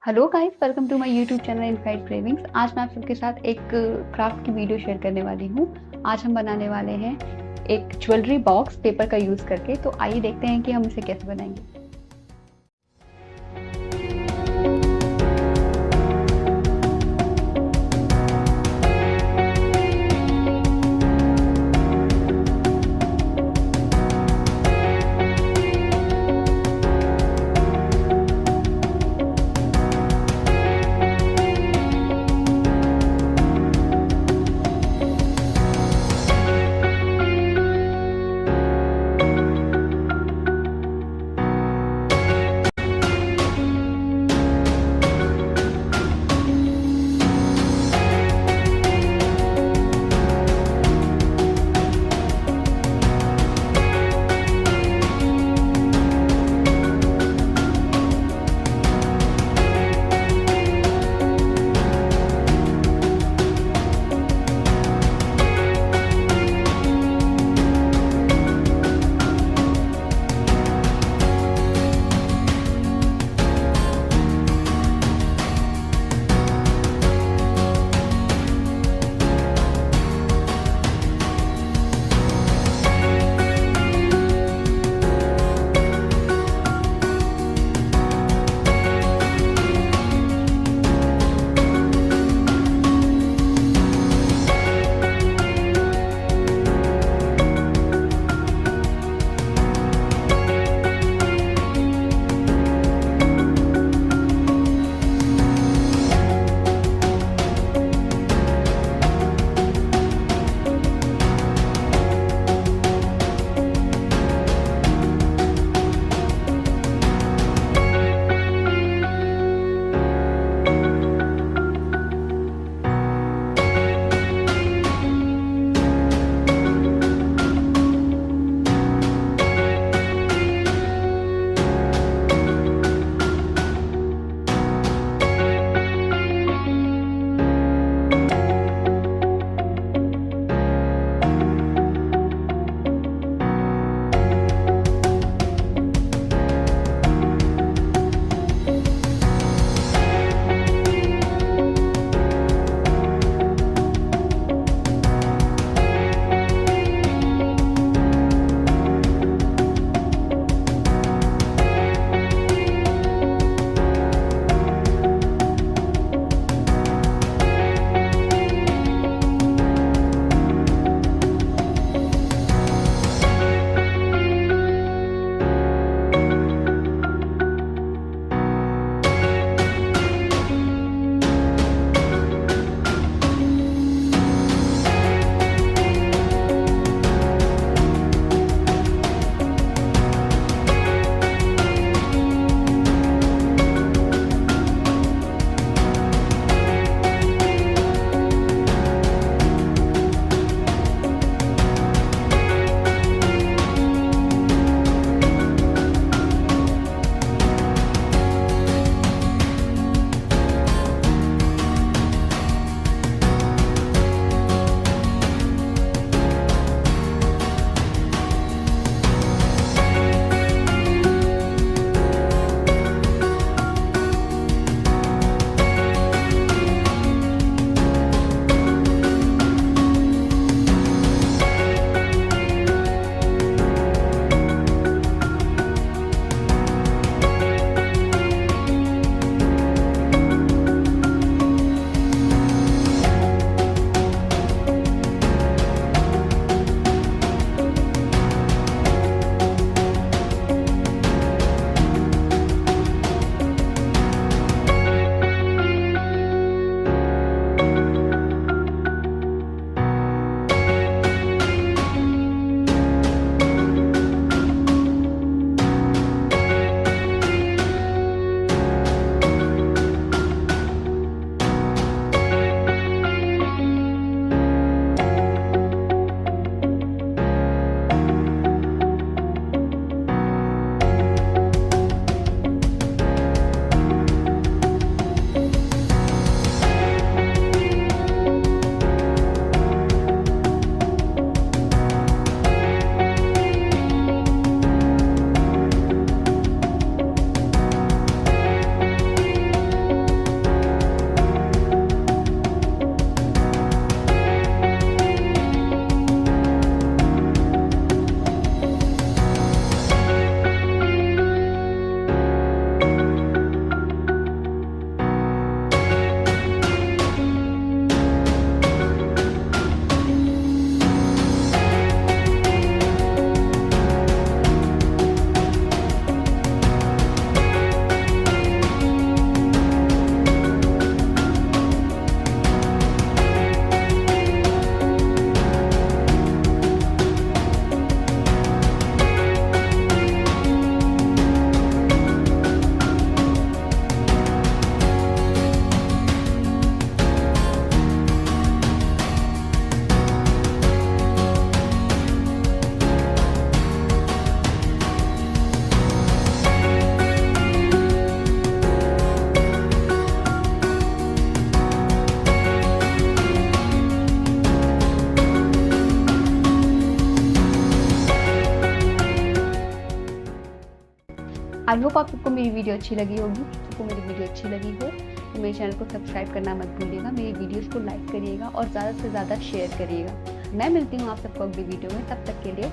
Hello guys, welcome to my YouTube channel inside cravings. आज मैं आप सबके साथ एक क्राफ्ट की वीडियो शेयर करने वाली हूँ। आज हम बनाने वाले हैं एक ज्वेलरी बॉक्स पेपर का यूज़ करके। तो आइए देखते हैं कि हम इसे कैसे बनाएंगे। आई होप आप सबको मेरी वीडियो अच्छी लगी होगी। आपको मेरी वीडियो अच्छी लगी हो तो मेरे चैनल को सब्सक्राइब करना मत भूलिएगा, मेरी वीडियोस को लाइक करिएगा और ज़्यादा से ज़्यादा शेयर करिएगा। मैं मिलती हूँ आप सबको अगली वीडियो में, तब तक के लिए